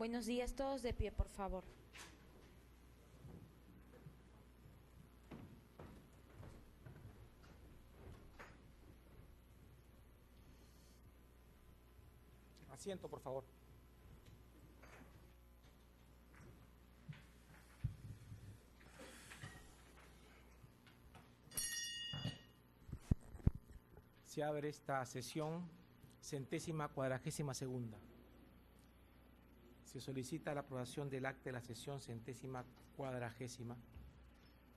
Buenos días, todos de pie, por favor. Asiento, por favor. Se abre esta sesión 142ª. Se solicita la aprobación del acta de la sesión 140ª.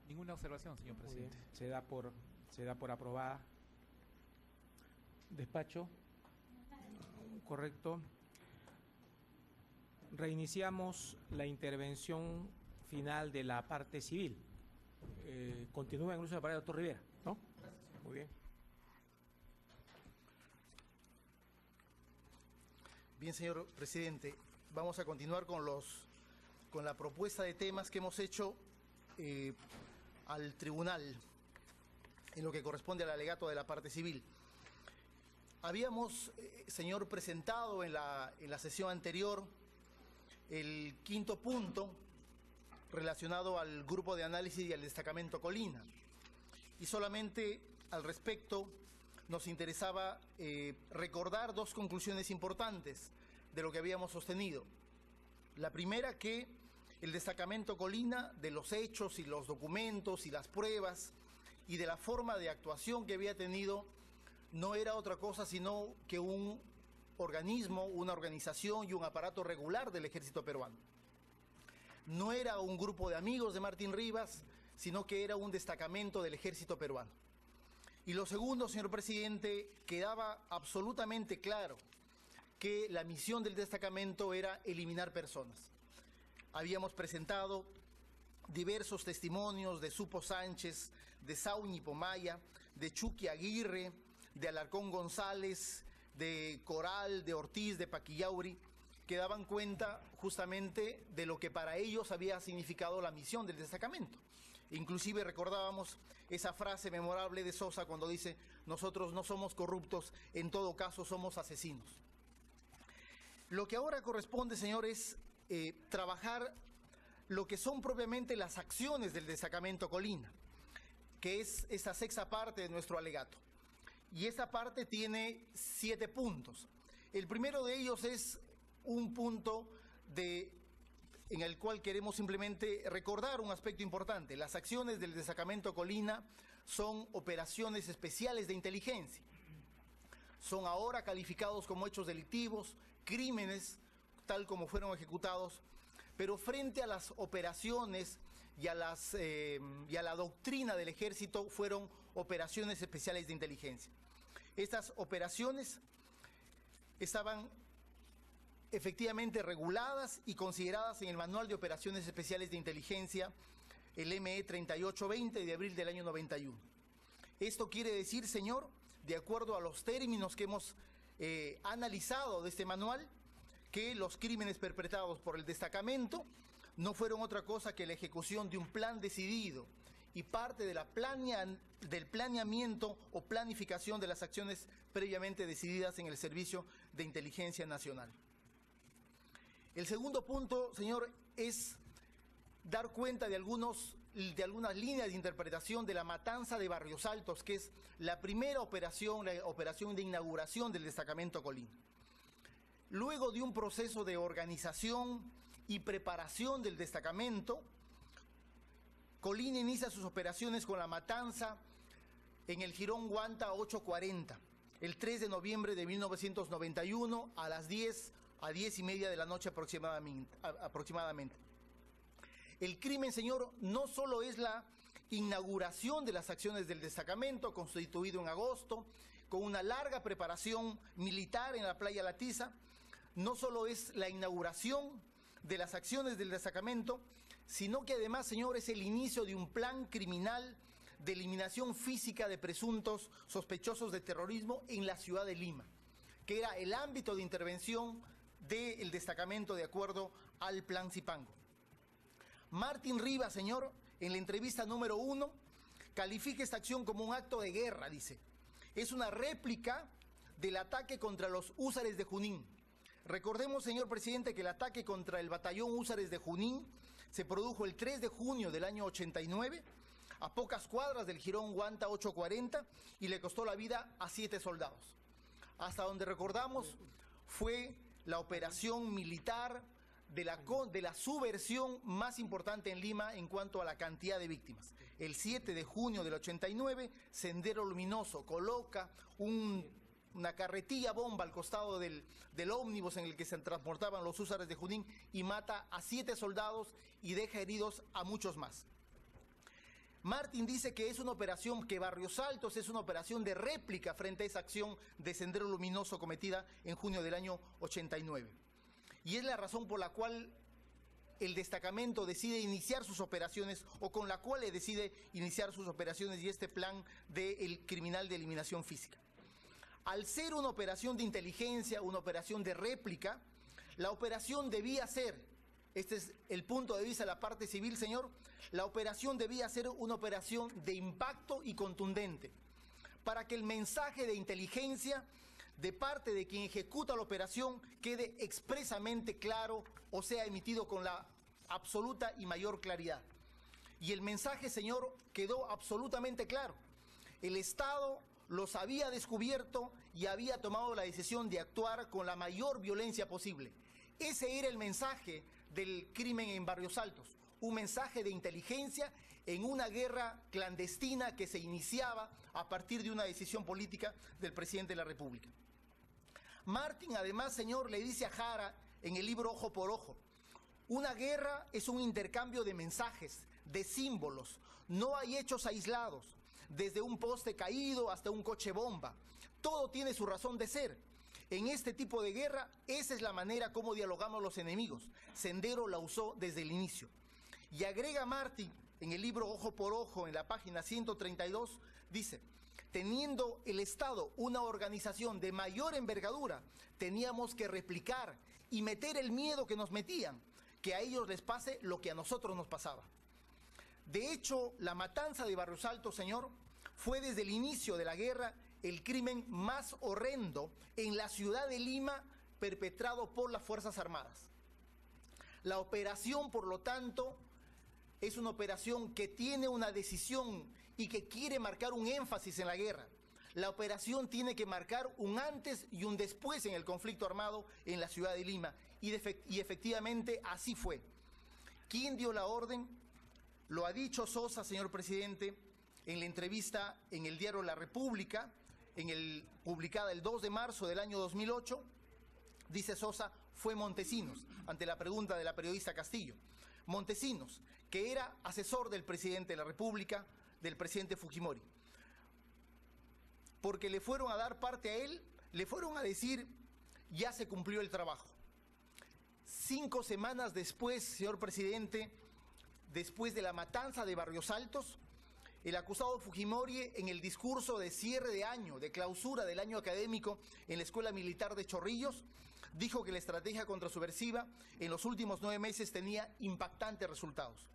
Ninguna observación, señor presidente. Se da por aprobada. Despacho. Correcto. Reiniciamos la intervención final de la parte civil. Continúa en el uso de la palabra, doctor Rivera, ¿no? Muy bien. Bien, señor presidente, vamos a continuar con la propuesta de temas que hemos hecho al tribunal en lo que corresponde al alegato de la parte civil. Habíamos, señor, presentado en la sesión anterior el quinto punto relacionado al grupo de análisis y al destacamento Colina. Y solamente al respecto nos interesaba recordar dos conclusiones importantes de lo que habíamos sostenido. La primera, que el destacamento Colina, de los hechos y los documentos y las pruebas y de la forma de actuación que había tenido, no era otra cosa sino que un organismo, una organización y un aparato regular del ejército peruano. No era un grupo de amigos de Martín Rivas, sino que era un destacamento del ejército peruano. Y lo segundo, señor presidente, quedaba absolutamente claro que la misión del destacamento era eliminar personas. Habíamos presentado diversos testimonios de Supo Sánchez, de Saúñi Pomaya, de Chucky Aguirre, de Alarcón González, de Coral, de Ortiz, de Paquillauri, que daban cuenta justamente de lo que para ellos había significado la misión del destacamento. Inclusive recordábamos esa frase memorable de Sosa cuando dice: nosotros no somos corruptos, en todo caso somos asesinos. Lo que ahora corresponde, señor, es trabajar lo que son propiamente las acciones del destacamento Colina, que es esa sexta parte de nuestro alegato. Y esta parte tiene 7 puntos. El primero de ellos es un punto en el cual queremos simplemente recordar un aspecto importante. Las acciones del destacamento Colina son operaciones especiales de inteligencia. Son ahora calificados como hechos delictivos, crímenes, tal como fueron ejecutados, pero frente a las operaciones y a la doctrina del ejército fueron operaciones especiales de inteligencia. Estas operaciones estaban efectivamente reguladas y consideradas en el Manual de Operaciones Especiales de Inteligencia, el ME 3820 de abril del año 91. Esto quiere decir, señor, de acuerdo a los términos que hemos analizado de este manual, que los crímenes perpetrados por el destacamento no fueron otra cosa que la ejecución de un plan decidido y parte de del planeamiento o planificación de las acciones previamente decididas en el Servicio de Inteligencia Nacional. El segundo punto, señor, es dar cuenta de algunas líneas de interpretación de la matanza de Barrios Altos, que es la primera operación, la operación de inauguración del destacamento Colina. Luego de un proceso de organización y preparación del destacamento, Colina inicia sus operaciones con la matanza en el Jirón Guanta 840, el 3 de noviembre de 1991 a las 10:30 de la noche aproximadamente. El crimen, señor, no solo es la inauguración de las acciones del destacamento, constituido en agosto, con una larga preparación militar en la playa La Tiza, no solo es la inauguración de las acciones del destacamento, sino que además, señor, es el inicio de un plan criminal de eliminación física de presuntos sospechosos de terrorismo en la ciudad de Lima, que era el ámbito de intervención del destacamento de acuerdo al Plan Zipango. Martín Rivas, señor, en la entrevista número 1, califica esta acción como un acto de guerra, dice. Es una réplica del ataque contra los húsares de Junín. Recordemos, señor presidente, que el ataque contra el batallón Húsares de Junín se produjo el 3 de junio del año 89, a pocas cuadras del jirón Guanta 840, y le costó la vida a 7 soldados. Hasta donde recordamos, fue la operación militar de la subversión más importante en Lima en cuanto a la cantidad de víctimas. El 7 de junio del 89, Sendero Luminoso coloca una carretilla bomba al costado del ómnibus en el que se transportaban los húsares de Junín y mata a 7 soldados y deja heridos a muchos más. Martín dice que es una operación, que Barrios Altos es una operación de réplica frente a esa acción de Sendero Luminoso cometida en junio del año 89. Y es la razón por la cual el destacamento decide iniciar sus operaciones, o con la cual le decide iniciar sus operaciones y este plan del criminal de eliminación física. Al ser una operación de inteligencia, una operación de réplica, la operación debía ser, este es el punto de vista de la parte civil, señor, la operación debía ser una operación de impacto y contundente, para que el mensaje de inteligencia de parte de quien ejecuta la operación quede expresamente claro o sea emitido con la absoluta y mayor claridad. Y el mensaje, señor, quedó absolutamente claro. El Estado los había descubierto y había tomado la decisión de actuar con la mayor violencia posible. Ese era el mensaje del crimen en Barrios Altos, un mensaje de inteligencia en una guerra clandestina que se iniciaba a partir de una decisión política del presidente de la República. Martín, además, señor, le dice a Jara en el libro Ojo por Ojo, una guerra es un intercambio de mensajes, de símbolos, no hay hechos aislados, desde un poste caído hasta un coche bomba, todo tiene su razón de ser. En este tipo de guerra, esa es la manera como dialogamos los enemigos. Sendero la usó desde el inicio. Y agrega Martín en el libro Ojo por Ojo, en la página 132, dice: teniendo el Estado una organización de mayor envergadura, teníamos que replicar y meter el miedo que nos metían, que a ellos les pase lo que a nosotros nos pasaba. De hecho, la matanza de Barrios Altos, señor, fue desde el inicio de la guerra el crimen más horrendo en la ciudad de Lima perpetrado por las Fuerzas Armadas. La operación, por lo tanto, es una operación que tiene una decisión y que quiere marcar un énfasis en la guerra. La operación tiene que marcar un antes y un después en el conflicto armado en la ciudad de Lima, y efectivamente así fue. ¿Quién dio la orden? Lo ha dicho Sosa, señor presidente, en la entrevista en el diario La República, publicada el 2 de marzo del año 2008, dice Sosa, fue Montesinos, ante la pregunta de la periodista Castillo. Montesinos, que era asesor del presidente de la República, del presidente Fujimori, porque le fueron a dar parte a él, le fueron a decir, ya se cumplió el trabajo. 5 semanas después, señor presidente, después de la matanza de Barrios Altos, el acusado Fujimori, en el discurso de cierre de año, de clausura del año académico en la Escuela Militar de Chorrillos, dijo que la estrategia contrasubversiva en los últimos 9 meses tenía impactantes resultados.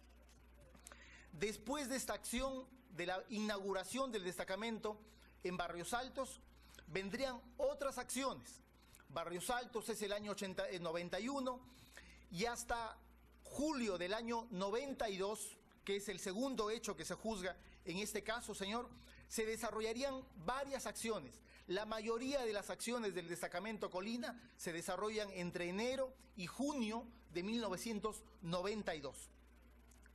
Después de esta acción, de la inauguración del destacamento en Barrios Altos, vendrían otras acciones. Barrios Altos es el año 91, y hasta julio del año 92, que es el segundo hecho que se juzga en este caso, señor, se desarrollarían varias acciones. La mayoría de las acciones del destacamento Colina se desarrollan entre enero y junio de 1992.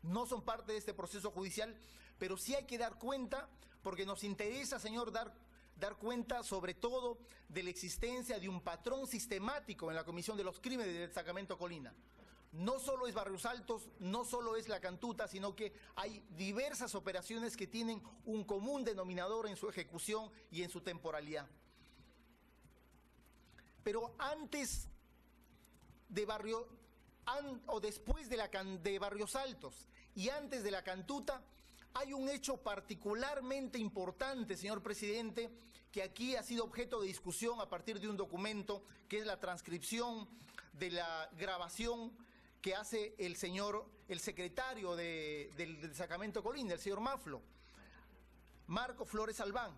No son parte de este proceso judicial, pero sí hay que dar cuenta, porque nos interesa, señor, dar cuenta sobre todo de la existencia de un patrón sistemático en la comisión de los crímenes del destacamento Colina. No solo es Barrios Altos, no solo es La Cantuta, sino que hay diversas operaciones que tienen un común denominador en su ejecución y en su temporalidad. Pero antes de después de Barrios Altos y antes de La Cantuta, hay un hecho particularmente importante, señor presidente, que aquí ha sido objeto de discusión a partir de un documento, que es la transcripción de la grabación que hace el secretario del destacamento Colina, el señor Maflo, Marco Flores Albán,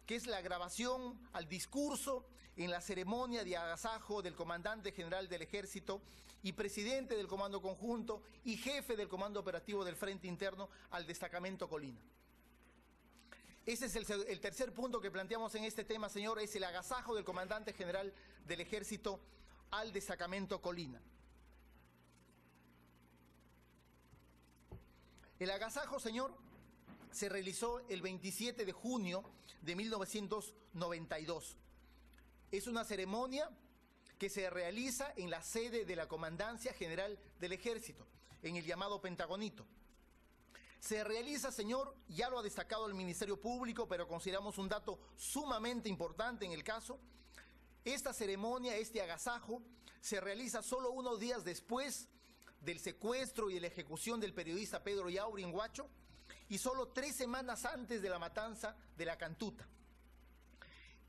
que es la grabación al discurso en la ceremonia de agasajo del comandante general del Ejército y presidente del Comando Conjunto y jefe del Comando Operativo del Frente Interno al destacamento Colina. Ese es el tercer punto que planteamos en este tema, señor, es el agasajo del comandante general del Ejército al destacamento Colina. El agasajo, señor, se realizó el 27 de junio de 1992. Es una ceremonia que se realiza en la sede de la Comandancia General del Ejército, en el llamado Pentagonito. Se realiza, señor, ya lo ha destacado el Ministerio Público, pero consideramos un dato sumamente importante en el caso. Esta ceremonia, este agasajo, se realiza solo unos días después del secuestro y de la ejecución del periodista Pedro Yauri en Huacho y solo 3 semanas antes de la matanza de la Cantuta.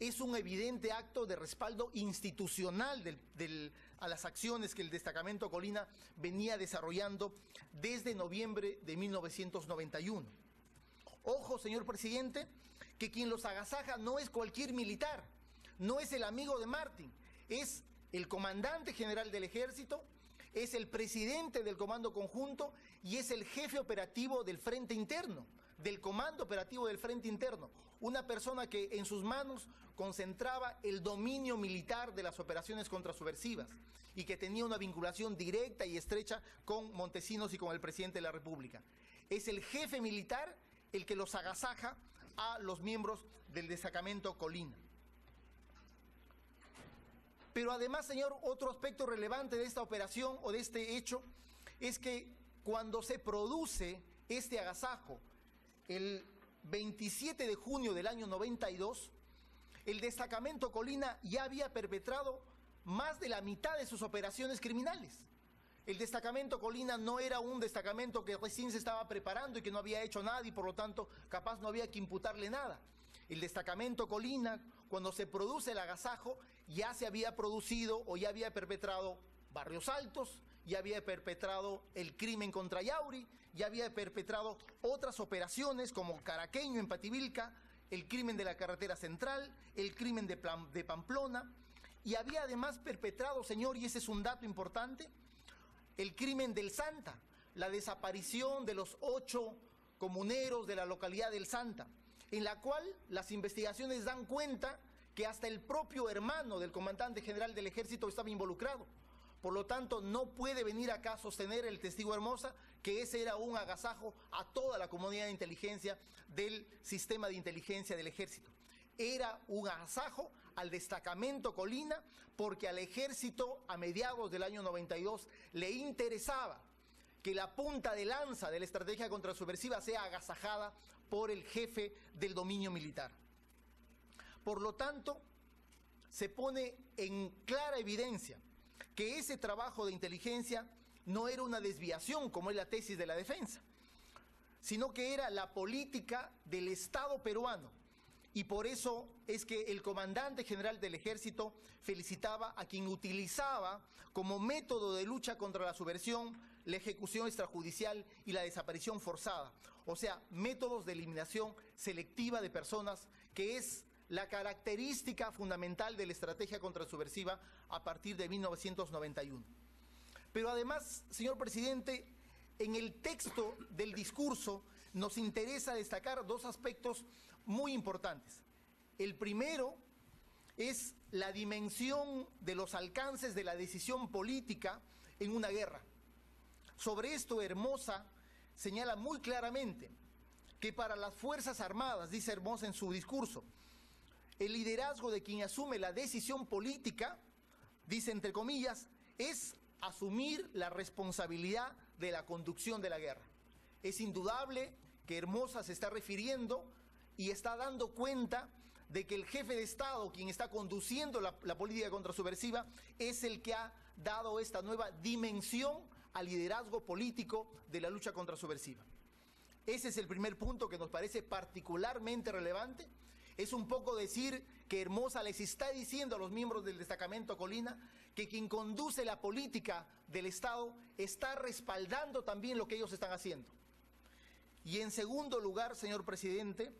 Es un evidente acto de respaldo institucional a las acciones que el destacamento Colina venía desarrollando desde noviembre de 1991. Ojo, señor presidente, que quien los agasaja no es cualquier militar, no es el amigo de Martín, es el comandante general del Ejército, es el presidente del Comando Conjunto y es el jefe operativo del Frente Interno, del Comando Operativo del Frente Interno, una persona que en sus manos concentraba el dominio militar de las operaciones contrasubversivas y que tenía una vinculación directa y estrecha con Montesinos y con el presidente de la República. Es el jefe militar el que los agasaja a los miembros del destacamento Colina. Pero además, señor, otro aspecto relevante de esta operación o de este hecho es que cuando se produce este agasajo, el 27 de junio del año 92, el destacamento Colina ya había perpetrado más de la mitad de sus operaciones criminales. El destacamento Colina no era un destacamento que recién se estaba preparando y que no había hecho nada y por lo tanto capaz no había que imputarle nada. El destacamento Colina, cuando se produce el agasajo, ya se había producido o ya había perpetrado Barrios Altos, ya había perpetrado el crimen contra Yauri, ya había perpetrado otras operaciones como Caraqueño en Pativilca, el crimen de la carretera central, el crimen de Pamplona, y había además perpetrado, señor, y ese es un dato importante, el crimen del Santa, la desaparición de los 8 comuneros de la localidad del Santa, en la cual las investigaciones dan cuenta que hasta el propio hermano del comandante general del Ejército estaba involucrado. Por lo tanto, no puede venir acá a sostener el testigo Hermosa que ese era un agasajo a toda la comunidad de inteligencia del sistema de inteligencia del Ejército. Era un agasajo al destacamento Colina porque al Ejército a mediados del año 92 le interesaba que la punta de lanza de la estrategia contrasubversiva sea agasajada por el jefe del dominio militar. Por lo tanto, se pone en clara evidencia que ese trabajo de inteligencia no era una desviación, como es la tesis de la defensa, sino que era la política del Estado peruano. Y por eso es que el comandante general del Ejército felicitaba a quien utilizaba como método de lucha contra la subversión la ejecución extrajudicial y la desaparición forzada, o sea, métodos de eliminación selectiva de personas, que es la característica fundamental de la estrategia contrasubversiva a partir de 1991. Pero además, señor presidente, en el texto del discurso nos interesa destacar 2 aspectos muy importantes. El primero es la dimensión de los alcances de la decisión política en una guerra. Sobre esto Hermosa señala muy claramente que para las Fuerzas Armadas, dice Hermosa en su discurso, el liderazgo de quien asume la decisión política, dice entre comillas, es asumir la responsabilidad de la conducción de la guerra. Es indudable que Hermosa se está refiriendo y está dando cuenta de que el jefe de Estado, quien está conduciendo la política contrasubversiva, es el que ha dado esta nueva dimensión al liderazgo político de la lucha contrasubversiva. Ese es el primer punto que nos parece particularmente relevante. Es un poco decir que Hermosa les está diciendo a los miembros del destacamento Colina que quien conduce la política del Estado está respaldando también lo que ellos están haciendo. Y en segundo lugar, señor presidente,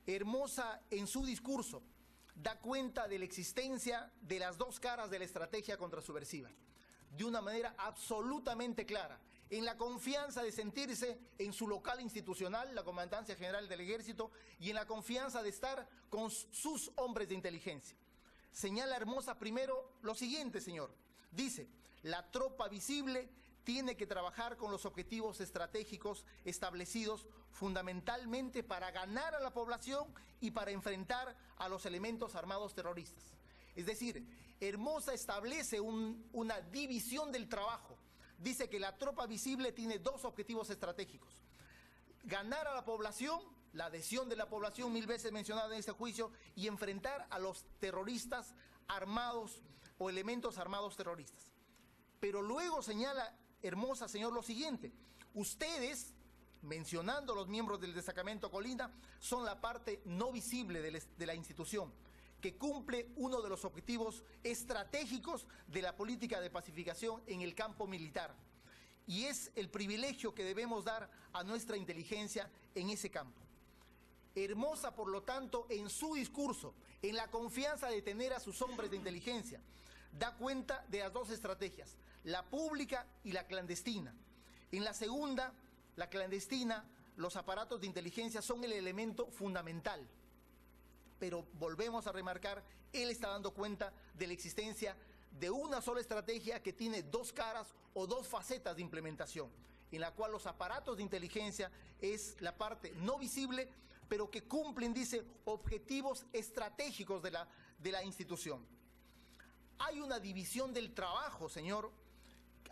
Hermosa en su discurso da cuenta de la existencia de las dos caras de la estrategia contrasubversiva, de una manera absolutamente clara, en la confianza de sentirse en su local institucional, la Comandancia General del Ejército, y en la confianza de estar con sus hombres de inteligencia. Señala Hermosa primero lo siguiente, señor. Dice, la tropa visible tiene que trabajar con los objetivos estratégicos establecidos fundamentalmente para ganar a la población y para enfrentar a los elementos armados terroristas. Es decir, Hermosa establece una división del trabajo. Dice que la tropa visible tiene dos objetivos estratégicos: ganar a la población, la adhesión de la población, 1000 veces mencionada en este juicio, y enfrentar a los terroristas armados o elementos armados terroristas. Pero luego señala Hermosa, señor, lo siguiente: ustedes, mencionando a los miembros del destacamento Colina, son la parte no visible de la institución, que cumple uno de los objetivos estratégicos de la política de pacificación en el campo militar. Y es el privilegio que debemos dar a nuestra inteligencia en ese campo. Hermosa, por lo tanto, en su discurso, en la confianza de tener a sus hombres de inteligencia, da cuenta de las dos estrategias, la pública y la clandestina. En la segunda, la clandestina, los aparatos de inteligencia son el elemento fundamental. Pero volvemos a remarcar, él está dando cuenta de la existencia de una sola estrategia que tiene dos caras o dos facetas de implementación, en la cual los aparatos de inteligencia es la parte no visible, pero que cumplen, dice, objetivos estratégicos de la institución. Hay una división del trabajo, señor,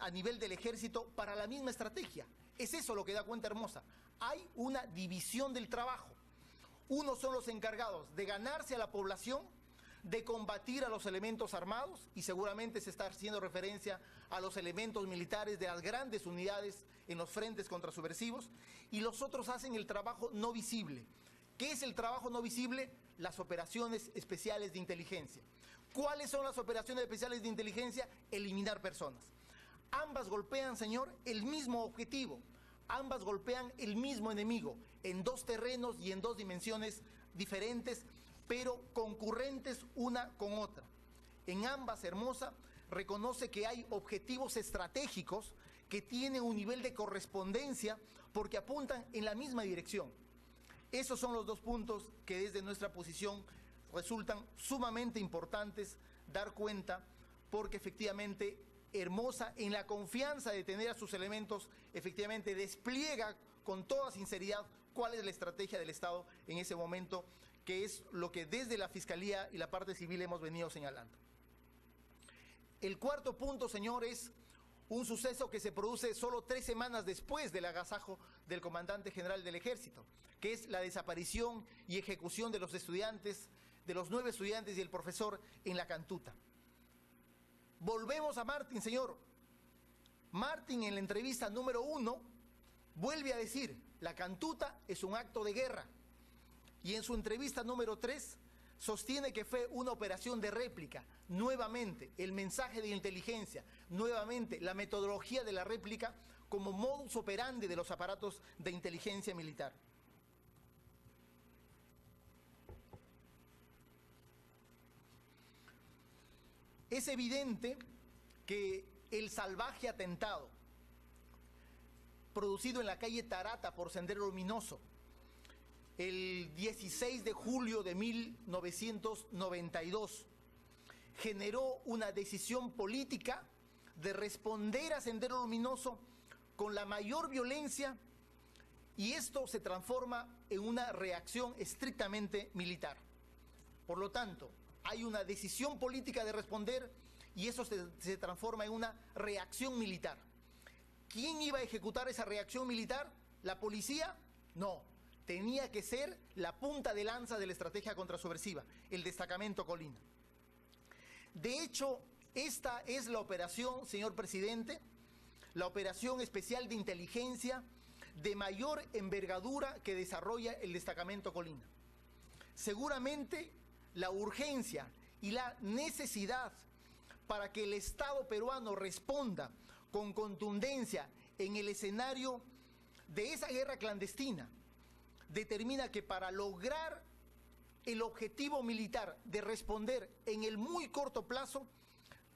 a nivel del ejército para la misma estrategia. Es eso lo que da cuenta Hermosa. Hay una división del trabajo. Unos son los encargados de ganarse a la población, de combatir a los elementos armados, y seguramente se está haciendo referencia a los elementos militares de las grandes unidades en los frentes contrasubversivos, y los otros hacen el trabajo no visible. ¿Qué es el trabajo no visible? Las operaciones especiales de inteligencia. ¿Cuáles son las operaciones especiales de inteligencia? Eliminar personas. Ambas golpean, señor, el mismo objetivo. Ambas golpean el mismo enemigo en dos terrenos y en dos dimensiones diferentes, pero concurrentes una con otra. En ambas, Hermosa reconoce que hay objetivos estratégicos que tienen un nivel de correspondencia porque apuntan en la misma dirección. Esos son los dos puntos que desde nuestra posición resultan sumamente importantes dar cuenta, porque efectivamente Hermosa, en la confianza de tener a sus elementos, efectivamente despliega con toda sinceridad cuál es la estrategia del Estado en ese momento, que es lo que desde la Fiscalía y la parte civil hemos venido señalando. El cuarto punto, señor, es un suceso que se produce solo 3 semanas después del agasajo del comandante general del Ejército, que es la desaparición y ejecución de los estudiantes, de los 9 estudiantes y el profesor en la Cantuta. Volvemos a Martín, señor. Martín, en la entrevista número 1, vuelve a decir, la Cantuta es un acto de guerra. Y en su entrevista número 3, sostiene que fue una operación de réplica. Nuevamente, el mensaje de inteligencia, nuevamente, la metodología de la réplica como modus operandi de los aparatos de inteligencia militar. Es evidente que el salvaje atentado producido en la calle Tarata por Sendero Luminoso el 16 de julio de 1992 generó una decisión política de responder a Sendero Luminoso con la mayor violencia, y esto se transforma en una reacción estrictamente militar. Por lo tanto, hay una decisión política de responder y eso se transforma en una reacción militar. ¿Quién iba a ejecutar esa reacción militar? ¿La policía? No. Tenía que ser la punta de lanza de la estrategia contrasubversiva, el destacamento Colina. De hecho, esta es la operación, señor presidente, la operación especial de inteligencia de mayor envergadura que desarrolla el destacamento Colina. Seguramente la urgencia y la necesidad para que el Estado peruano responda con contundencia en el escenario de esa guerra clandestina determina que para lograr el objetivo militar de responder en el muy corto plazo,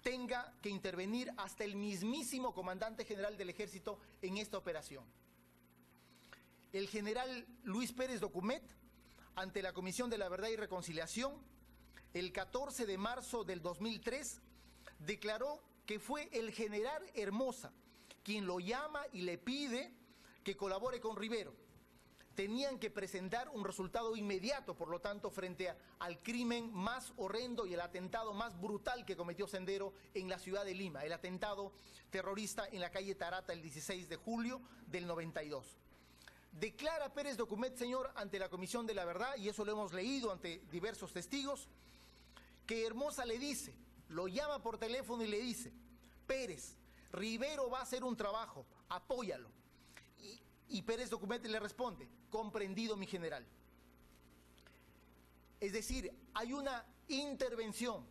tenga que intervenir hasta el mismísimo comandante general del Ejército en esta operación. El general Luis Pérez Documet, ante la Comisión de la Verdad y Reconciliación, el 14 de marzo del 2003, declaró que fue el general Hermosa quien lo llama y le pide que colabore con Rivero. Tenían que presentar un resultado inmediato, por lo tanto, frente al crimen más horrendo y el atentado más brutal que cometió Sendero en la ciudad de Lima, el atentado terrorista en la calle Tarata el 16 de julio del 92. Declara Pérez Documet, señor, ante la Comisión de la Verdad, y eso lo hemos leído ante diversos testigos, que Hermosa le dice, lo llama por teléfono y le dice: Pérez, Rivero va a hacer un trabajo, apóyalo. Y Pérez Document le responde: comprendido, mi general. Es decir, hay una intervención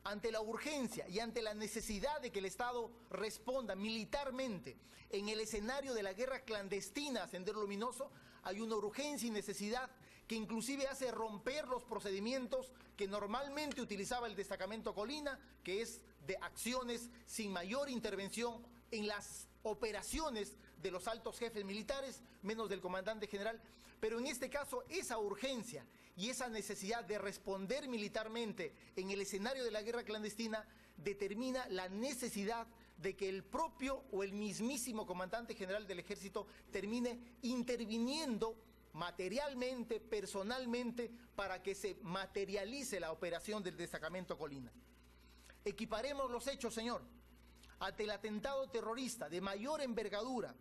ante la urgencia y ante la necesidad de que el Estado responda militarmente en el escenario de la guerra clandestina a Sendero Luminoso. Hay una urgencia y necesidad que inclusive hace romper los procedimientos que normalmente utilizaba el destacamento Colina, que es de acciones sin mayor intervención en las operaciones de los altos jefes militares, menos del comandante general. Pero en este caso, esa urgencia y esa necesidad de responder militarmente en el escenario de la guerra clandestina determina la necesidad de que el propio o el mismísimo comandante general del Ejército termine interviniendo materialmente, personalmente, para que se materialice la operación del destacamento Colina. Equiparemos los hechos, señor. Ante el atentado terrorista de mayor envergadura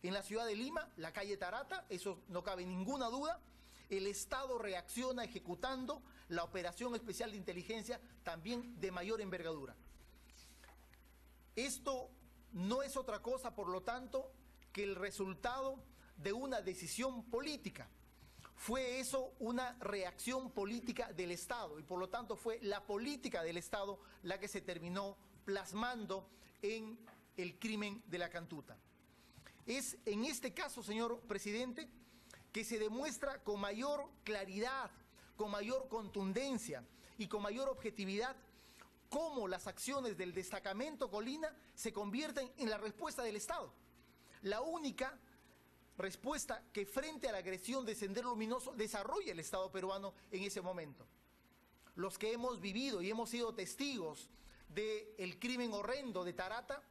en la ciudad de Lima, la calle Tarata, eso no cabe ninguna duda, el Estado reacciona ejecutando la operación especial de inteligencia también de mayor envergadura. Esto no es otra cosa, por lo tanto, que el resultado de una decisión política. Fue eso una reacción política del Estado y por lo tanto fue la política del Estado la que se terminó plasmando en el crimen de la Cantuta. Es en este caso, señor presidente, que se demuestra con mayor claridad, con mayor contundencia y con mayor objetividad cómo las acciones del destacamento Colina se convierten en la respuesta del Estado. La única respuesta que frente a la agresión de Sendero Luminoso desarrolla el Estado peruano en ese momento. Los que hemos vivido y hemos sido testigos del crimen horrendo de Tarata,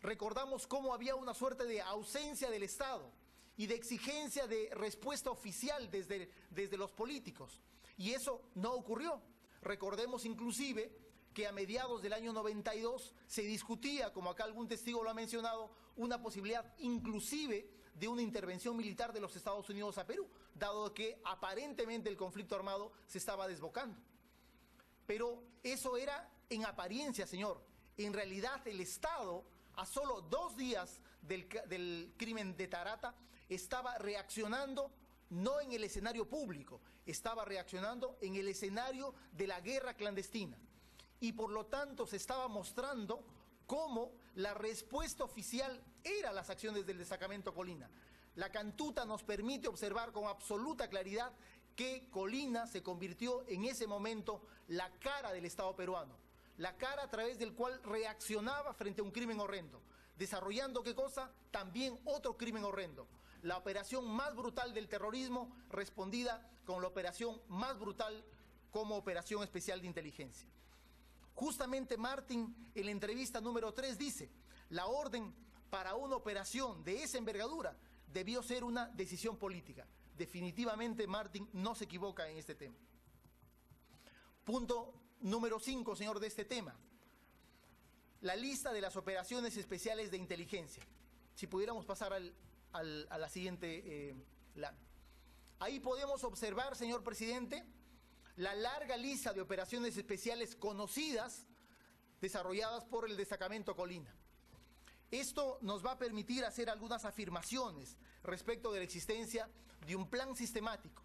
recordamos cómo había una suerte de ausencia del Estado y de exigencia de respuesta oficial desde los políticos. Y eso no ocurrió. Recordemos inclusive que a mediados del año 92 se discutía, como acá algún testigo lo ha mencionado, una posibilidad inclusive de una intervención militar de los Estados Unidos a Perú, dado que aparentemente el conflicto armado se estaba desbocando. Pero eso era en apariencia, señor. En realidad el Estado, a solo 2 días del crimen de Tarata, estaba reaccionando no en el escenario público, estaba reaccionando en el escenario de la guerra clandestina. Y por lo tanto se estaba mostrando cómo la respuesta oficial era las acciones del destacamento Colina. La Cantuta nos permite observar con absoluta claridad que Colina se convirtió en ese momento la cara del Estado peruano, la cara a través del cual reaccionaba frente a un crimen horrendo, desarrollando ¿qué cosa? También otro crimen horrendo, la operación más brutal del terrorismo respondida con la operación más brutal como operación especial de inteligencia. Justamente Martín, en la entrevista número 3, dice: la orden para una operación de esa envergadura debió ser una decisión política. Definitivamente Martín no se equivoca en este tema. Punto número 5, señor, de este tema. La lista de las operaciones especiales de inteligencia. Si pudiéramos pasar a la siguiente lámina. Ahí podemos observar, señor presidente, la larga lista de operaciones especiales conocidas desarrolladas por el destacamento Colina. Esto nos va a permitir hacer algunas afirmaciones respecto de la existencia de un plan sistemático.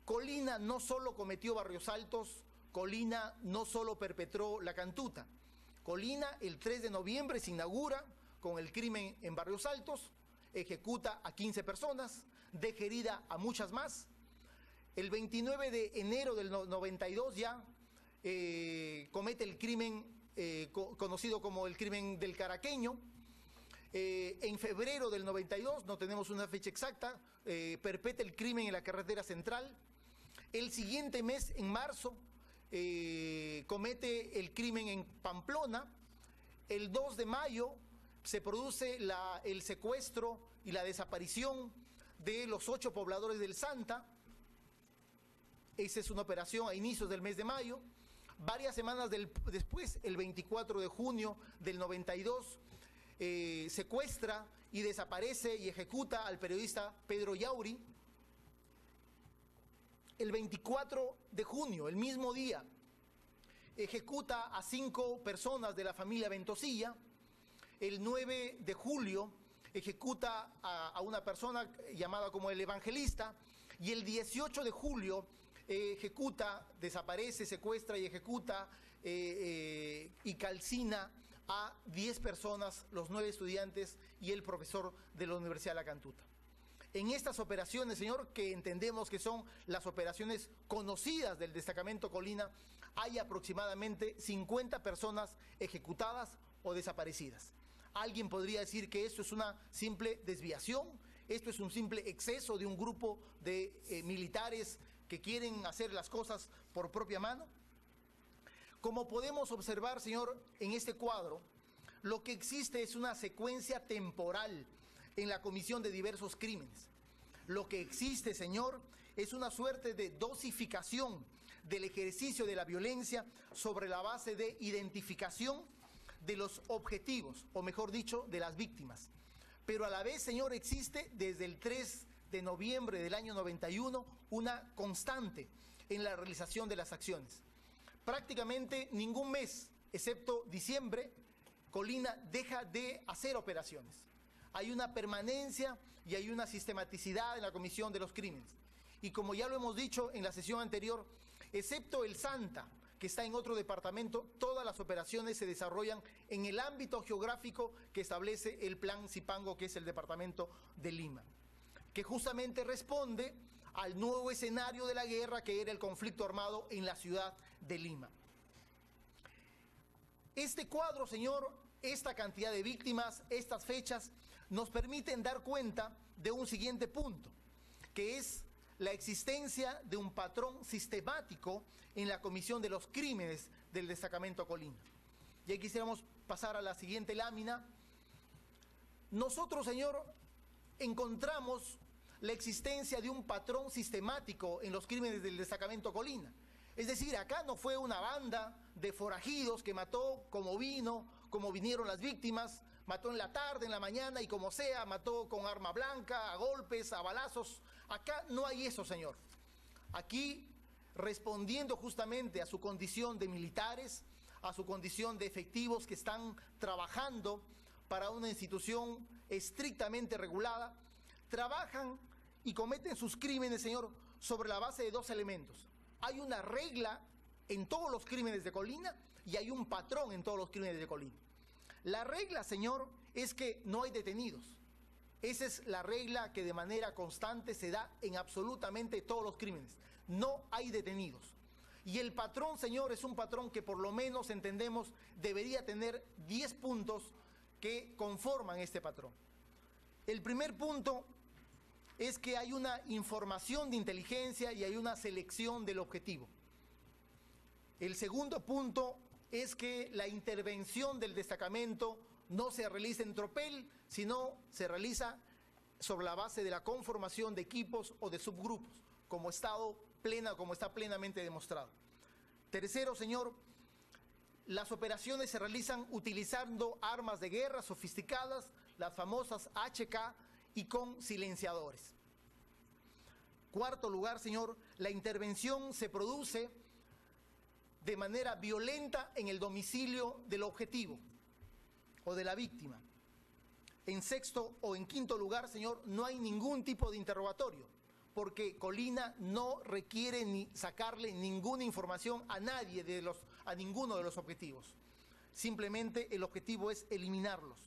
Colina no solo cometió Barrios Altos, Colina no solo perpetró la Cantuta. Colina el 3 de noviembre se inaugura con el crimen en Barrios Altos, ejecuta a 15 personas, deja herida a muchas más. El 29 de enero del 92 ya comete el crimen conocido como el crimen del Caraqueño. En febrero del 92, no tenemos una fecha exacta, perpetra el crimen en la carretera central. El siguiente mes, en marzo, comete el crimen en Pamplona. El 2 de mayo se produce el secuestro y la desaparición de los 8 pobladores del Santa. Esa es una operación a inicios del mes de mayo. Varias semanas después, el 24 de junio del 92, secuestra y desaparece y ejecuta al periodista Pedro Yauri. El 24 de junio, el mismo día, ejecuta a 5 personas de la familia Ventosilla. El 9 de julio ejecuta a una persona llamada como el Evangelista. Y el 18 de julio desaparece, secuestra y ejecuta y calcina a 10 personas, los 9 estudiantes y el profesor de la Universidad de La Cantuta. En estas operaciones, señor, que entendemos que son las operaciones conocidas del destacamento Colina, hay aproximadamente 50 personas ejecutadas o desaparecidas. Alguien podría decir que esto es una simple desviación, esto es un simple exceso de un grupo de militares que quieren hacer las cosas por propia mano. Como podemos observar, señor, en este cuadro, lo que existe es una secuencia temporal en la comisión de diversos crímenes. Lo que existe, señor, es una suerte de dosificación del ejercicio de la violencia sobre la base de identificación de los objetivos, o mejor dicho, de las víctimas. Pero a la vez, señor, existe desde el 3 de noviembre del año 91 una constante en la realización de las acciones. Prácticamente ningún mes, excepto diciembre, Colina deja de hacer operaciones. Hay una permanencia y hay una sistematicidad en la comisión de los crímenes. Y como ya lo hemos dicho en la sesión anterior, excepto el Santa, que está en otro departamento, todas las operaciones se desarrollan en el ámbito geográfico que establece el Plan Zipango, que es el departamento de Lima, que justamente responde al nuevo escenario de la guerra, que era el conflicto armado en la ciudad de Lima. Este cuadro, señor, esta cantidad de víctimas, estas fechas, nos permiten dar cuenta de un siguiente punto, que es la existencia de un patrón sistemático en la comisión de los crímenes del destacamento Colina. Y ahí quisiéramos pasar a la siguiente lámina. Nosotros, señor, encontramos la existencia de un patrón sistemático en los crímenes del destacamento Colina. Es decir, acá no fue una banda de forajidos que mató como vinieron las víctimas, mató en la tarde, en la mañana y como sea, mató con arma blanca, a golpes, a balazos. Acá no hay eso, señor. Aquí, respondiendo justamente a su condición de militares, a su condición de efectivos que están trabajando para una institución estrictamente regulada, trabajan y cometen sus crímenes, señor, sobre la base de 2 elementos. Hay una regla en todos los crímenes de Colina y hay un patrón en todos los crímenes de Colina. La regla, señor, es que no hay detenidos. Esa es la regla que de manera constante se da en absolutamente todos los crímenes. No hay detenidos. Y el patrón, señor, es un patrón que por lo menos entendemos debería tener 10 puntos que conforman este patrón. El primer punto es que hay una información de inteligencia y hay una selección del objetivo. El segundo punto es que la intervención del destacamento no se realiza en tropel, sino se realiza sobre la base de la conformación de equipos o de subgrupos, como está plenamente demostrado. Tercero, señor, las operaciones se realizan utilizando armas de guerra sofisticadas, las famosas HK, y con silenciadores. Cuarto lugar, señor, la intervención se produce de manera violenta en el domicilio del objetivo o de la víctima. En sexto o en quinto lugar, señor, no hay ningún tipo de interrogatorio, porque Colina no requiere ni sacarle ninguna información a nadie a ninguno de los objetivos. Simplemente el objetivo es eliminarlos.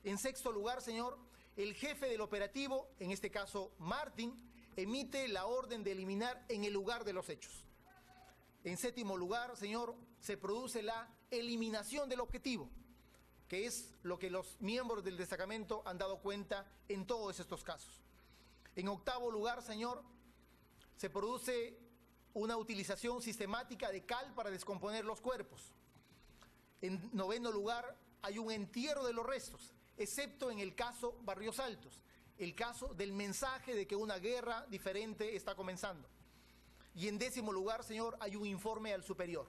En sexto lugar, señor, el jefe del operativo, en este caso Martín, emite la orden de eliminar en el lugar de los hechos. En séptimo lugar, señor, se produce la eliminación del objetivo, que es lo que los miembros del destacamento han dado cuenta en todos estos casos. En octavo lugar, señor, se produce una utilización sistemática de cal para descomponer los cuerpos. En noveno lugar, hay un entierro de los restos, excepto en el caso Barrios Altos, el caso del mensaje de que una guerra diferente está comenzando. Y en décimo lugar, señor, hay un informe al superior.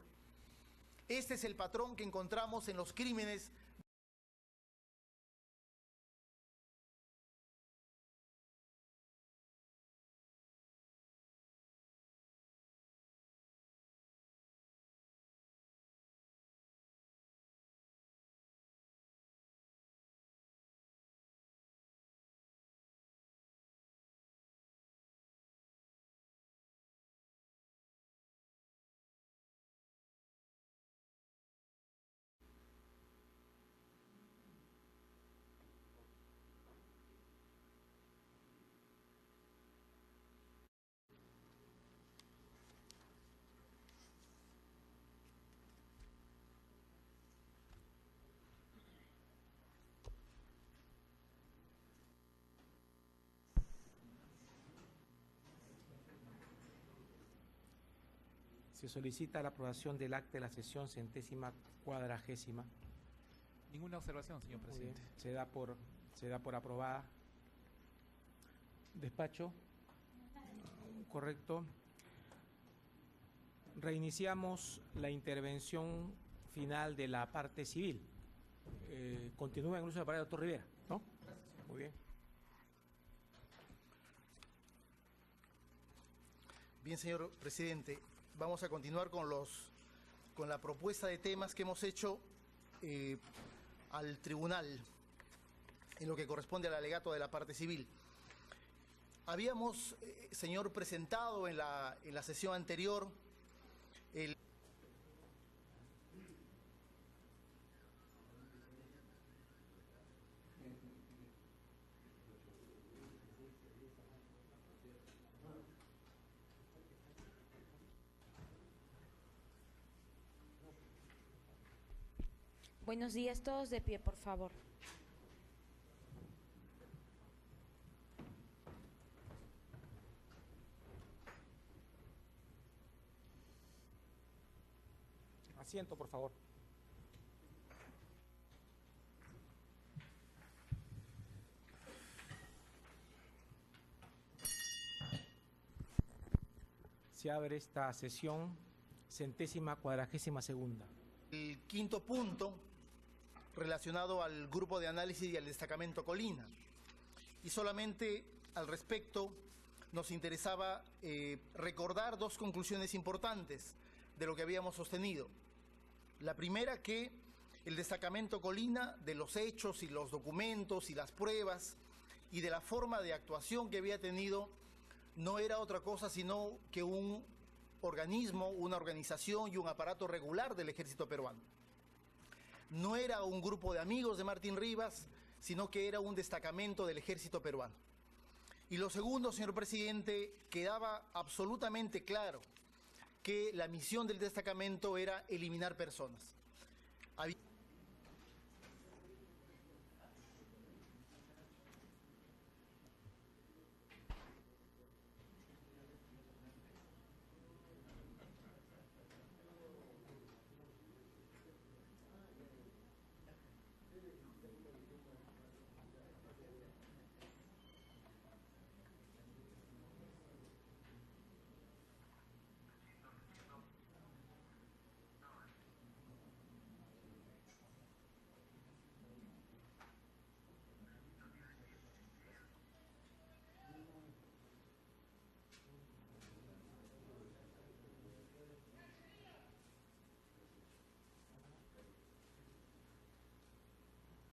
Este es el patrón que encontramos en los crímenes. Se solicita la aprobación del acta de la sesión 140ª. Ninguna observación, señor Muy bien. presidente. Se da por aprobada. Despacho. Correcto. Reiniciamos la intervención final de la parte civil. Continúa en el uso de la palabra, doctor Rivera, ¿no? Muy bien. Bien, señor presidente, vamos a continuar con la propuesta de temas que hemos hecho al tribunal en lo que corresponde al alegato de la parte civil. Habíamos, señor, presentado en la sesión anterior el... Buenos días, todos de pie, por favor. Asiento, por favor. Se abre esta sesión 142ª. El quinto punto relacionado al grupo de análisis y al destacamento Colina. Y solamente al respecto nos interesaba recordar dos conclusiones importantes de lo que habíamos sostenido. La primera, que el destacamento Colina, de los hechos y los documentos y las pruebas y de la forma de actuación que había tenido, no era otra cosa sino que un organismo, una organización y un aparato regular del ejército peruano. No era un grupo de amigos de Martín Rivas, sino que era un destacamento del ejército peruano. Y lo segundo, señor presidente, quedaba absolutamente claro que la misión del destacamento era eliminar personas. Había